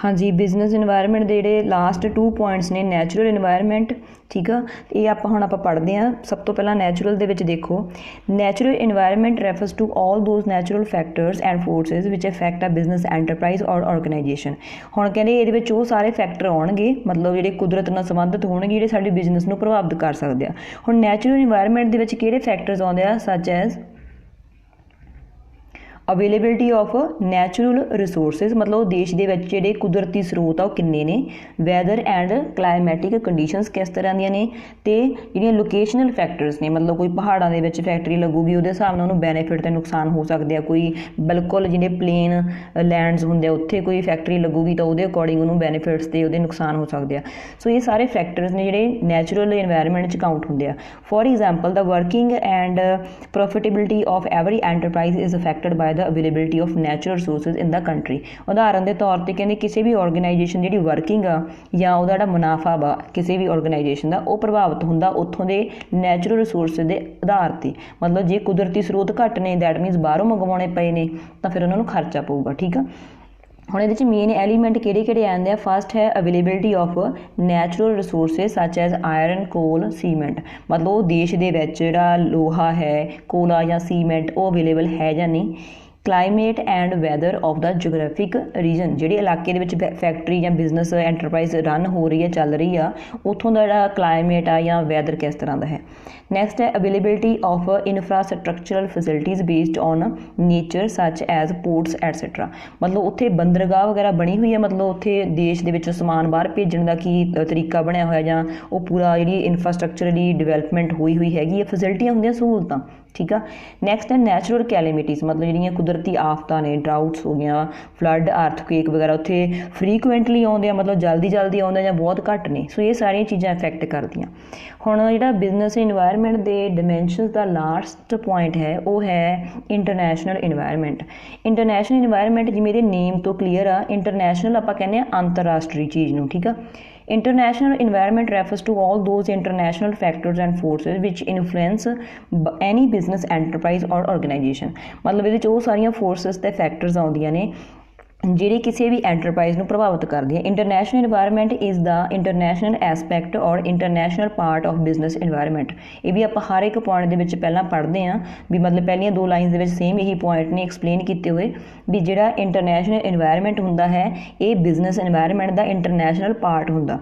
हाँ जी, business environment ਦੇ ਜਿਹੜੇ ਲਾਸਟ 2 ਪੁਆਇੰਟਸ ਨੇ ਨੈਚੁਰਲ ਇਨਵਾਇਰमेंट, ਠੀਕ ਆ। ਇਹ ਆਪਾਂ ਪੜ੍ਹਦੇ ਹਾਂ। ਸਭ ਤੋਂ ਪਹਿਲਾਂ ਨੈਚੁਰਲ ਦੇ ਵਿੱਚ ਦੇਖੋ, natural environment refers to all those natural factors and forces which affect a business enterprise or organisation. ਹੁਣ ਕਹਿੰਦੇ ਇਹਦੇ ਵਿੱਚ ਉਹ ਸਾਰੇ ਫੈਕਟਰ ਆਉਣਗੇ, ਮਤਲਬ ਜਿਹੜੇ ਕੁਦਰਤ ਨਾਲ ਸੰਬੰਧਿਤ ਹੋਣਗੇ, ਜਿਹੜੇ ਸਾਡੇ ਬਿਜ਼ਨਸ ਨੂੰ ਪ੍ਰਭਾਵਿਤ ਕਰ ਸਕਦੇ ਆ। ਹੁਣ ਨੈਚੁਰਲ ਇਨਵਾਇਰमेंट ਦੇ ਵਿੱਚ ਕਿਹੜੇ ਫੈਕਟਰਸ ਆਉਂਦੇ ਆ? ਸੱਚ as availability of natural resources, ਮਤਲਬ ਦੇਸ਼ ਦੇ ਵਿੱਚ ਜਿਹੜੇ ਕੁਦਰਤੀ ਸਰੋਤ ਆ ਉਹ ਕਿੰਨੇ ਨੇ। ਵੈਦਰ ਐਂਡ ਕਲਾਈਮੈਟਿਕ ਕੰਡੀਸ਼ਨਸ ਕਿਸ ਤਰ੍ਹਾਂ ਦੀਆਂ ਨੇ। ਅਤੇ ਜਿਹੜੀਆਂ ਲੋਕੇਸ਼ਨਲ ਫੈਕਟਰਸ ਨੇ, ਮਤਲਬ ਕੋਈ ਪਹਾੜਾਂ ਦੇ ਵਿੱਚ ਫੈਕਟਰੀ ਲੱਗੂਗੀ, ਉਹਦੇ ਹਿਸਾਬ ਨਾਲ ਉਹਨੂੰ ਬੈਨੀਫਿਟ ਅਤੇ ਨੁਕਸਾਨ ਹੋ ਸਕਦੇ ਆ। ਕੋਈ ਬਿਲਕੁਲ ਜਿਹੜੇ ਪਲੇਨ ਲੈਂਡਸ ਹੁੰਦੇ ਆ ਉੱਥੇ ਕੋਈ ਫੈਕਟਰੀ ਲੱਗੂਗੀ ਤਾਂ ਉਹਦੇ ਅਕੋਰਡਿੰਗ ਉਹਨੂੰ ਬੈਨੀਫਿਟਸ ਅਤੇ ਉਹਦੇ ਨੁਕਸਾਨ ਹੋ ਸਕਦੇ ਆ। ਸੋ ਇਹ ਸਾਰੇ ਫੈਕਟਰਸ ਨੇ ਜਿਹੜੇ ਨੈਚੁਰਲ ਇਨਵਾਇਰमेंट 'ਚ ਕਾਊਂਟ ਹੁੰਦੇ ਆ। For example, the working and profitability of every enterprise is affected by the availability of natural resources in the country. ਉਦਾਹਰਨ ਦੇ ਤੌਰ 'ਤੇ ਕਹਿੰਦੇ ਕਿਸੇ ਵੀ ਔਰਗੇਨਾਈਜੇਸ਼ਨ ਜਿਹੜੀ ਵਰਕਿੰਗ ਆ ਜਾਂ ਉਹਦਾ ਜਿਹੜਾ ਮੁਨਾਫਾ ਵਾ ਕਿਸੇ ਵੀ ਔਰਗੇਨਾਈਜੇਸ਼ਨ ਦਾ, ਉਹ ਪ੍ਰਭਾਵਿਤ ਹੁੰਦਾ ਉੱਥੋਂ ਦੇ ਨੈਚੁਰਲ ਰਿਸੋਰਸਿਸ ਦੇ ਆਧਾਰ 'ਤੇ। ਮਤਲਬ ਜੇ ਕੁਦਰਤੀ ਸਰੋਤ ਘੱਟ ਨੇ, ਦੈਟ ਮੀਨਸ ਬਾਹਰੋਂ ਮੰਗਵਾਉਣੇ ਪਏ ਨੇ, ਤਾਂ ਫਿਰ ਉਹਨਾਂ ਨੂੰ ਖਰਚਾ ਪਊਗਾ। ਠੀਕ ਆ। ਹੁਣ ਇਹਦੇ 'ਚ ਮੇਨ ਐਲੀਮੈਂਟ ਕਿਹੜੇ ਕਿਹੜੇ ਆਉਂਦੇ ਆ? ਫਸਟ ਹੈ ਅਵੇਲੇਬਿਲਿਟੀ ਆਫ ਨੈਚੁਰਲ ਰਿਸੋਰਸਿਸ ਸੱਚ ਐਜ਼ ਆਇਰਨ, ਕੋਲ, ਸੀਮੈਂਟ। ਮਤਲਬ ਉਹ ਦੇਸ਼ ਦੇ ਵਿੱਚ ਜਿਹੜਾ ਲੋਹਾ ਹੈ, ਕੋਲਾ ਜਾਂ ਸੀਮੈਂਟ, ਉਹ ਅਵੇਲੇਬਲ ਹੈ ਜਾਂ ਨਹੀਂ। Climate and weather of the geographic region, ਜਿਹੜੇ ਇਲਾਕੇ ਦੇ ਵਿੱਚ ਫੈਕਟਰੀ ਜਾਂ ਬਿਜ਼ਨਸ ਐਂਟਰਪ੍ਰਾਈਜ਼ ਰਨ ਹੋ ਰਹੀ ਹੈ, ਚੱਲ ਰਹੀ ਆ, ਉੱਥੋਂ ਦਾ ਜਿਹੜਾ ਕਲਾਈਮੇਟ ਆ ਜਾਂ ਵੈਦਰ ਕਿਸ ਤਰ੍ਹਾਂ ਦਾ ਹੈ। ਨੈਕਸਟ ਹੈ availability of infrastructural facilities based on nature such as ports etcetera. ਮਤਲਬ ਉੱਥੇ ਬੰਦਰਗਾਹ ਵਗੈਰਾ ਬਣੀ ਹੋਈ ਹੈ, ਮਤਲਬ ਉੱਥੇ ਦੇਸ਼ ਦੇ ਵਿੱਚ ਸਮਾਨ ਬਾਹਰ ਭੇਜਣ ਦਾ ਕੀ ਤਰੀਕਾ ਬਣਿਆ ਹੋਇਆ, ਜਾਂ ਉਹ ਪੂਰਾ ਜਿਹੜੀ ਇਨਫਰਾਸਟਰਕਚਰਲੀ ਡਿਵੈਲਪਮੈਂਟ ਹੋਈ ਹੈਗੀ ਹੈ, ਫੈਸਿਲਿਟੀਆਂ ਹੁੰਦੀਆਂ, ਸਹੂਲਤਾਂ। ਠੀਕ ਆ। ਨੈਕਸਟ ਹੈ ਨੈਚੁਰਲ ਕੈਲੇਮਿਟੀਜ਼, ਮਤਲਬ ਜਿਹੜੀਆਂ ਕੁਦਰਤੀ ਆਫਤਾਂ ਨੇ, ਡਰਾਊਟਸ ਹੋ ਗਈਆਂ, ਫਲੱਡ, ਅਰਥਕੁਏਕ ਵਗੈਰਾ ਉੱਥੇ ਫਰੀਕੁਐਂਟਲੀ ਆਉਂਦੇ ਆ, ਮਤਲਬ ਜਲਦੀ ਆਉਂਦੇ ਜਾਂ ਬਹੁਤ ਘੱਟ ਨੇ। ਸੋ ਇਹ ਸਾਰੀਆਂ ਚੀਜ਼ਾਂ ਇਫੈਕਟ ਕਰਦੀਆਂ। ਹੁਣ ਜਿਹੜਾ ਬਿਜ਼ਨਸ ਇਨਵਾਇਰमेंट ਦੇ ਡਿਮੈਂਸ਼ਨਸ ਦਾ ਲਾਸਟ ਪੁਆਇੰਟ ਹੈ, ਉਹ ਹੈ ਇੰਟਰਨੈਸ਼ਨਲ ਇਨਵਾਇਰमेंट। ਇੰਟਰਨੈਸ਼ਨਲ ਇਨਵਾਇਰमेंट ਜਿਵੇਂ ਇਹਦੇ ਨੇਮ ਤੋਂ ਕਲੀਅਰ ਆ, ਇੰਟਰਨੈਸ਼ਨਲ ਆਪਾਂ ਕਹਿੰਦੇ ਹਾਂ ਅੰਤਰਰਾਸ਼ਟਰੀ ਚੀਜ਼ ਨੂੰ। ਠੀਕ ਆ। International environment refers to all those international factors and forces which influence any business enterprise or organization। ਮਤਲਬ ਇਹਦੇ 'ਚ ਉਹ ਸਾਰੀਆਂ ਫੋਰਸਿਸ ਅਤੇ ਫੈਕਟਰਸ ਆਉਂਦੀਆਂ ਨੇ ਜਿਹੜੇ ਕਿਸੇ ਵੀ ਐਂਟਰਪ੍ਰਾਈਜ਼ ਨੂੰ ਪ੍ਰਭਾਵਿਤ ਕਰਦੀਆਂ। International environment is the international aspect or international part of business environment. ਇਹ ਵੀ ਆਪਾਂ ਹਰ ਇੱਕ ਪੁਆਇੰਟ ਦੇ ਵਿੱਚ ਪਹਿਲਾਂ ਪੜ੍ਹਦੇ ਹਾਂ ਵੀ, ਮਤਲਬ ਪਹਿਲੀਆਂ 2 ਲਾਈਨਸ ਦੇ ਵਿੱਚ ਸੇਮ ਇਹੀ ਪੁਆਇੰਟ ਨੇ ਐਕਸਪਲੇਨ ਕੀਤੇ ਹੋਏ ਵੀ ਜਿਹੜਾ ਇੰਟਰਨੈਸ਼ਨਲ ਇਨਵਾਇਰमेंट ਹੁੰਦਾ ਹੈ, ਇਹ ਬਿਜ਼ਨਸ ਇਨਵਾਇਰमेंट ਦਾ ਇੰਟਰਨੈਸ਼ਨਲ ਪਾਰਟ ਹੁੰਦਾ।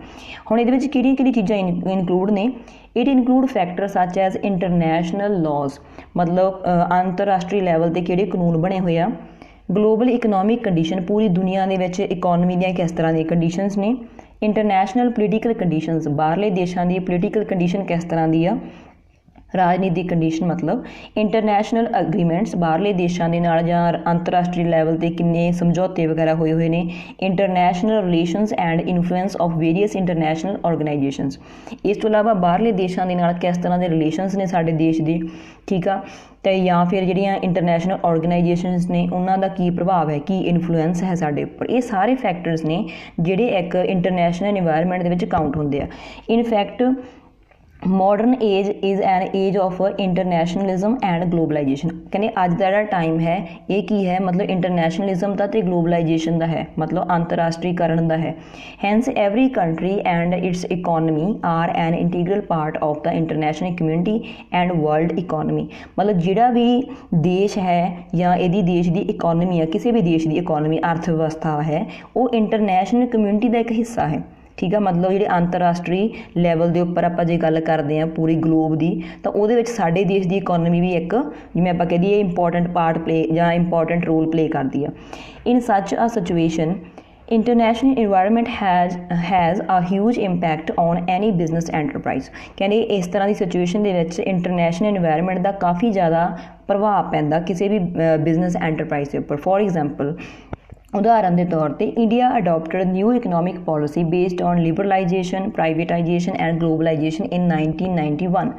ਹੁਣ ਇਹਦੇ ਵਿੱਚ ਕਿਹੜੀਆਂ ਚੀਜ਼ਾਂ ਇਨਕਲੂਡ ਨੇ? ਇਟ ਇਨਕਲੂਡ ਫੈਕਟਰ ਸੱਚ ਐਜ਼ ਇੰਟਰਨੈਸ਼ਨਲ ਲਾਜ਼, ਮਤਲਬ ਅੰਤਰਰਾਸ਼ਟਰੀ ਲੈਵਲ 'ਤੇ ਕਿਹੜੇ ਕਾਨੂੰਨ ਬਣੇ ਹੋਏ ਆ। ਗਲੋਬਲ ਇਕਨੋਮਿਕ ਕੰਡੀਸ਼ਨ, ਪੂਰੀ ਦੁਨੀਆ ਦੇ ਵਿੱਚ ਇਕੋਨਮੀ ਦੀਆਂ ਕਿਸ ਤਰ੍ਹਾਂ ਦੀਆਂ ਕੰਡੀਸ਼ਨਸ ਨੇ। ਇੰਟਰਨੈਸ਼ਨਲ ਪੋਲੀਟੀਕਲ ਕੰਡੀਸ਼ਨਸ, ਬਾਹਰਲੇ ਦੇਸ਼ਾਂ ਦੀ ਪੋਲੀਟੀਕਲ ਕੰਡੀਸ਼ਨ ਕਿਸ ਤਰ੍ਹਾਂ ਦੀ ਆ, ਰਾਜਨੀਤਿਕ ਕੰਡੀਸ਼ਨ। ਮਤਲਬ ਇੰਟਰਨੈਸ਼ਨਲ ਅਗਰੀਮੈਂਟਸ, ਬਾਹਰਲੇ ਦੇਸ਼ਾਂ ਦੇ ਨਾਲ ਜਾਂ ਅੰਤਰਰਾਸ਼ਟਰੀ ਲੈਵਲ 'ਤੇ ਕਿੰਨੇ ਸਮਝੌਤੇ ਵਗੈਰਾ ਹੋਏ ਨੇ। International relations and influence of various international organisations. ਇਸ ਤੋਂ ਇਲਾਵਾ ਬਾਹਰਲੇ ਦੇਸ਼ਾਂ ਦੇ ਨਾਲ ਕਿਸ ਤਰ੍ਹਾਂ ਦੇ ਰਿਲੇਸ਼ਨਸ ਨੇ ਸਾਡੇ ਦੇਸ਼ ਦੇ। ਠੀਕ ਆ। ਅਤੇ ਜਾਂ ਫਿਰ ਜਿਹੜੀਆਂ ਇੰਟਰਨੈਸ਼ਨਲ ਔਰਗੇਨਾਈਜੇਸ਼ਨਸ ਨੇ, ਉਹਨਾਂ ਦਾ ਕੀ ਪ੍ਰਭਾਵ ਹੈ, ਕੀ ਇਨਫਲੂਐਂਸ ਹੈ ਸਾਡੇ ਉੱਪਰ। ਇਹ ਸਾਰੇ ਫੈਕਟਰਸ ਨੇ ਜਿਹੜੇ ਇੱਕ ਇੰਟਰਨੈਸ਼ਨਲ ਇਨਵਾਇਰमेंट ਦੇ ਵਿੱਚ ਕਾਊਂਟ ਹੁੰਦੇ ਆ। In fact modern age is an age of internationalism and globalisation. ਕਹਿੰਦੇ ਅੱਜ ਦਾ ਜਿਹੜਾ ਟਾਈਮ ਹੈ, ਇਹ ਕੀ ਹੈ? ਮਤਲਬ ਇੰਟਰਨੈਸ਼ਨਲਿਜ਼ਮ ਦਾ ਅਤੇ ਗਲੋਬਲਾਈਜੇਸ਼ਨ ਦਾ ਹੈ, ਮਤਲਬ ਅੰਤਰਰਾਸ਼ਟਰੀਕਰਨ ਦਾ ਹੈ। Hence every country and its economy are an integral part of the international community and world economy. ਮਤਲਬ ਜਿਹੜਾ ਵੀ ਦੇਸ਼ ਹੈ ਜਾਂ ਇਹਦੀ ਦੇਸ਼ ਦੀ ਇਕੋਨਮੀ ਹੈ, ਕਿਸੇ ਵੀ ਦੇਸ਼ ਦੀ ਇਕੋਨਮੀ, ਅਰਥ ਵਿਵਸਥਾ ਹੈ, ਉਹ ਇੰਟਰਨੈਸ਼ਨਲ ਕਮਿਊਨਿਟੀ ਦਾ ਇੱਕ ਹਿੱਸਾ ਹੈ। ਠੀਕ ਆ। ਮਤਲਬ ਜਿਹੜੇ ਅੰਤਰਰਾਸ਼ਟਰੀ ਲੈਵਲ ਦੇ ਉੱਪਰ ਆਪਾਂ ਜੇ ਗੱਲ ਕਰਦੇ ਹਾਂ ਪੂਰੀ ਗਲੋਬ ਦੀ, ਤਾਂ ਉਹਦੇ ਵਿੱਚ ਸਾਡੇ ਦੇਸ਼ ਦੀ ਇਕੋਨਮੀ ਵੀ ਇੱਕ, ਜਿਵੇਂ ਆਪਾਂ ਕਹਿ ਦਈਏ, ਇੰਪੋਰਟੈਂਟ ਪਾਰਟ ਪਲੇ ਜਾਂ ਇੰਪੋਰਟੈਂਟ ਰੋਲ ਪਲੇ ਕਰਦੀ ਆ। In such a situation international environment has a huge impact on any business enterprise. ਕਹਿੰਦੇ ਇਸ ਤਰ੍ਹਾਂ ਦੀ ਸਿਚੁਏਸ਼ਨ ਦੇ ਵਿੱਚ ਇੰਟਰਨੈਸ਼ਨਲ ਇਨਵਾਇਰमेंट ਦਾ ਕਾਫੀ ਜ਼ਿਆਦਾ ਪ੍ਰਭਾਵ ਪੈਂਦਾ ਕਿਸੇ ਵੀ ਬਿਜ਼ਨਸ ਐਂਟਰਪ੍ਰਾਈਜ਼ ਦੇ ਉੱਪਰ। ਫੋਰ ਐਗਜ਼ਾਮਪਲ, ਉਦਾਹਰਨ ਦੇ ਤੌਰ 'ਤੇ India adopted new economic policy based on liberalisation, privatisation and globalisation in 1991।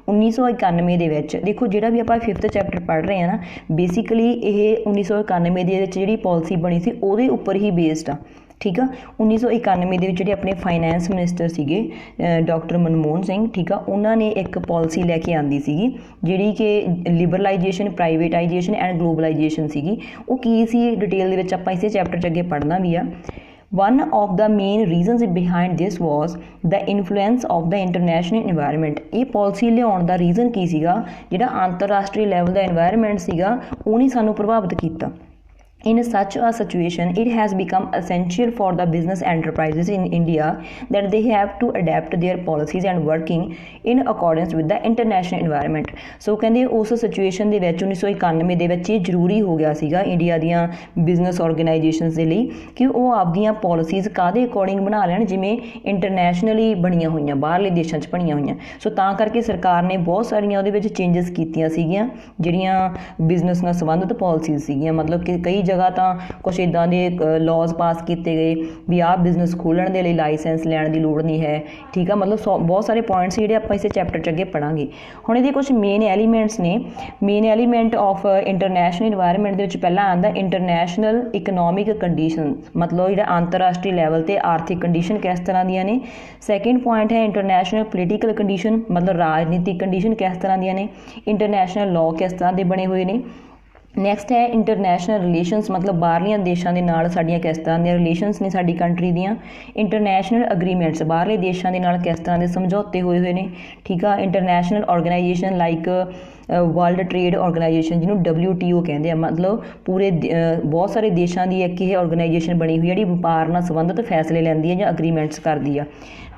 1991 ਦੇ ਵਿੱਚ ਦੇਖੋ, ਜਿਹੜਾ ਵੀ ਆਪਾਂ 5th ਚੈਪਟਰ ਪੜ੍ਹ ਰਹੇ ਹਾਂ ਨਾ, ਬੇਸਿਕਲੀ ਇਹ 1991 ਦੇ ਵਿੱਚ ਜਿਹੜੀ ਪੋਲਿਸੀ ਬਣੀ ਸੀ ਉਹਦੇ ਉੱਪਰ ਹੀ ਬੇਸਡ ਆ। ਠੀਕ ਆ। 1991 ਦੇ ਵਿੱਚ ਜਿਹੜੇ ਆਪਣੇ ਫਾਈਨੈਂਸ ਮਿਨਿਸਟਰ ਸੀਗੇ ਡਾਕਟਰ ਮਨਮੋਹਨ ਸਿੰਘ, ਠੀਕ ਆ, ਉਹਨਾਂ ਨੇ ਇੱਕ ਪੋਲਿਸੀ ਲੈ ਕੇ ਆਂਦੀ ਸੀਗੀ ਜਿਹੜੀ ਕਿ ਲਿਬਰਲਾਈਜੇਸ਼ਨ, ਪ੍ਰਾਈਵੇਟਾਈਜੇਸ਼ਨ ਐਂਡ ਗਲੋਬਲਾਈਜੇਸ਼ਨ ਸੀਗੀ। ਉਹ ਕੀ ਸੀ ਡਿਟੇਲ ਦੇ ਵਿੱਚ ਆਪਾਂ ਇਸੇ ਚੈਪਟਰ 'ਚ ਅੱਗੇ ਪੜ੍ਹਨਾ ਵੀ ਆ। One of the main reasons behind this was the influence of the international environment। ਇਹ ਪਾਲਿਸੀ ਲਿਆਉਣ ਦਾ ਰੀਜ਼ਨ ਕੀ ਸੀਗਾ, ਜਿਹੜਾ ਅੰਤਰਰਾਸ਼ਟਰੀ ਲੈਵਲ ਦਾ এনवायरमेंट ਸੀਗਾ ਉਹਨੇ ਸਾਨੂੰ ਪ੍ਰਭਾਵਿਤ ਕੀਤਾ। In such a situation, it has become essential for the business enterprises in India that they have to adapt their policies and working in accordance with the international environment। ਸੋ ਕਹਿੰਦੇ ਉਸ situation ਦੇ ਵਿੱਚ 1991 ਦੇ ਵਿੱਚ ਇਹ ਜ਼ਰੂਰੀ ਹੋ ਗਿਆ ਸੀਗਾ ਇੰਡੀਆ ਦੀਆਂ ਬਿਜ਼ਨਸ ਆਰਗੇਨਾਈਜੇਸ਼ਨਸ ਦੇ ਲਈ ਕਿ ਉਹ ਆਪਦੀਆਂ ਪੋਲਿਸੀਜ਼ ਕਾਹਦੇ ਅਕੋਰਡਿੰਗ ਬਣਾ ਲੈਣ, ਜਿਵੇਂ ਇੰਟਰਨੈਸ਼ਨਲੀ ਬਣੀਆਂ ਹੋਈਆਂ, ਬਾਹਰਲੇ ਦੇਸ਼ਾਂ 'ਚ ਬਣੀਆਂ ਹੋਈਆਂ। ਸੋ ਤਾਂ ਕਰਕੇ ਸਰਕਾਰ ਨੇ ਬਹੁਤ ਸਾਰੀਆਂ ਉਹਦੇ ਵਿੱਚ ਚੇਂਜਸ ਕੀਤੀਆਂ ਸੀਗੀਆਂ ਜਿਹੜੀਆਂ ਬਿਜ਼ਨਸ ਨਾਲ ਸੰਬੰਧਿਤ ਪੋਲਿਸੀਜ਼ ਸੀਗੀਆਂ। ਮਤਲਬ ਕਿ ਕਈ ਜਗ੍ਹਾ ਤਾਂ ਕੁਛ ਇੱਦਾਂ ਦੇ ਲਾਜ਼ ਪਾਸ ਕੀਤੇ ਗਏ ਵੀ ਆਹ ਬਿਜ਼ਨਸ ਖੋਲ੍ਹਣ ਦੇ ਲਈ ਲਾਇਸੈਂਸ ਲੈਣ ਦੀ ਲੋੜ ਨਹੀਂ ਹੈ, ਠੀਕ ਆ। ਮਤਲਬ ਬਹੁਤ ਸਾਰੇ ਪੁਆਇੰਟਸ ਜਿਹੜੇ ਆਪਾਂ ਇਸੇ ਚੈਪਟਰ 'ਚ ਅੱਗੇ ਪੜ੍ਹਾਂਗੇ। ਹੁਣ ਇਹਦੇ ਕੁਛ ਮੇਨ ਐਲੀਮੈਂਟਸ ਨੇ। Main element of international environment ਦੇ ਵਿੱਚ ਪਹਿਲਾਂ ਆਉਂਦਾ ਇੰਟਰਨੈਸ਼ਨਲ ਇਕਨੋਮਿਕ ਕੰਡੀਸ਼ਨ, ਮਤਲਬ ਜਿਹੜਾ ਅੰਤਰਰਾਸ਼ਟਰੀ ਲੈਵਲ 'ਤੇ ਆਰਥਿਕ ਕੰਡੀਸ਼ਨ ਕਿਸ ਤਰ੍ਹਾਂ ਦੀਆਂ ਨੇ। ਸੈਕਿੰਡ ਪੁਆਇੰਟ ਹੈ ਇੰਟਰਨੈਸ਼ਨਲ ਪੋਲੀਟੀਕਲ ਕੰਡੀਸ਼ਨ, ਮਤਲਬ ਰਾਜਨੀਤਿਕ ਕੰਡੀਸ਼ਨ ਕਿਸ ਤਰ੍ਹਾਂ ਦੀਆਂ ਨੇ। ਇੰਟਰਨੈਸ਼ਨਲ ਲਾਅ ਕਿਸ ਤਰ੍ਹਾਂ ਦੇ ਬਣੇ ਹੋਏ ਨੇ। ਨੈਕਸਟ ਹੈ ਇੰਟਰਨੈਸ਼ਨਲ ਰਿਲੇਸ਼ਨਸ, ਮਤਲਬ ਬਾਹਰਲੀਆਂ ਦੇਸ਼ਾਂ ਦੇ ਨਾਲ ਸਾਡੀਆਂ ਕਿਸ ਤਰ੍ਹਾਂ ਦੀਆਂ ਰਿਲੇਸ਼ਨਸ ਨੇ ਸਾਡੀ ਕੰਟਰੀ ਦੀਆਂ। ਇੰਟਰਨੈਸ਼ਨਲ ਅਗਰੀਮੈਂਟਸ, ਬਾਹਰਲੇ ਦੇਸ਼ਾਂ ਦੇ ਨਾਲ ਕਿਸ ਤਰ੍ਹਾਂ ਦੇ ਸਮਝੌਤੇ ਹੋਏ ਹੋਏ ਨੇ, ਠੀਕ ਆ। International organisation like world trade organisation, ਜਿਹਨੂੰ WTO ਕਹਿੰਦੇ ਆ, ਮਤਲਬ ਪੂਰੇ ਬਹੁਤ ਸਾਰੇ ਦੇਸ਼ਾਂ ਦੀ ਇੱਕ ਇਹ ਆਰਗੇਨਾਈਜੇਸ਼ਨ ਬਣੀ ਹੋਈ ਜਿਹੜੀ ਵਪਾਰ ਨਾਲ ਸੰਬੰਧਿਤ ਫੈਸਲੇ ਲੈਂਦੀ ਹੈ ਜਾਂ ਅਗਰੀਮੈਂਟਸ ਕਰਦੀ ਆ।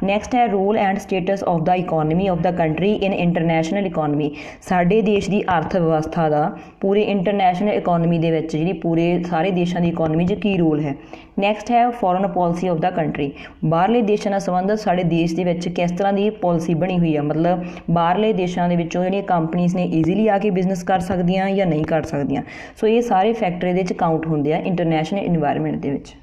ਨੈਕਸਟ ਹੈ role and status of the economy of the country in international economy. ਸਾਡੇ ਦੇਸ਼ ਦੀ ਅਰਥ ਵਿਵਸਥਾ ਦਾ ਪੂਰੇ ਇੰਟਰਨੈਸ਼ਨਲ ਇਕੋਨਮੀ ਦੇ ਵਿੱਚ, ਜਿਹੜੀ ਪੂਰੇ ਸਾਰੇ ਦੇਸ਼ਾਂ ਦੀ ਇਕੋਨਮੀ 'ਚ ਕੀ ਰੋਲ ਹੈ। ਨੈਕਸਟ ਹੈ foreign policy of the country. ਬਾਹਰਲੇ ਦੇਸ਼ਾਂ ਨਾਲ ਸੰਬੰਧਿਤ ਸਾਡੇ ਦੇਸ਼ ਦੇ ਵਿੱਚ ਕਿਸ ਤਰ੍ਹਾਂ ਦੀ ਪੋਲਿਸੀ ਬਣੀ ਹੋਈ ਆ, ਮਤਲਬ ਬਾਹਰਲੇ ਦੇਸ਼ਾਂ ਦੇ ਵਿੱਚੋਂ ਜਿਹੜੀਆਂ ਕੰਪਨੀਜ਼ ਨੇ ਈਜ਼ੀਲੀ ਆ ਕੇ ਬਿਜ਼ਨਸ ਕਰ ਸਕਦੀਆਂ ਜਾਂ ਨਹੀਂ ਕਰ ਸਕਦੀਆਂ। ਸੋ ਇਹ ਸਾਰੇ ਫੈਕਟਰ ਇਹਦੇ 'ਚ ਕਾਊਂਟ ਹੁੰਦੇ ਆ ਇੰਟਰਨੈਸ਼ਨਲ ਇਨਵਾਇਰਮੈਂਟ ਦੇ ਵਿੱਚ।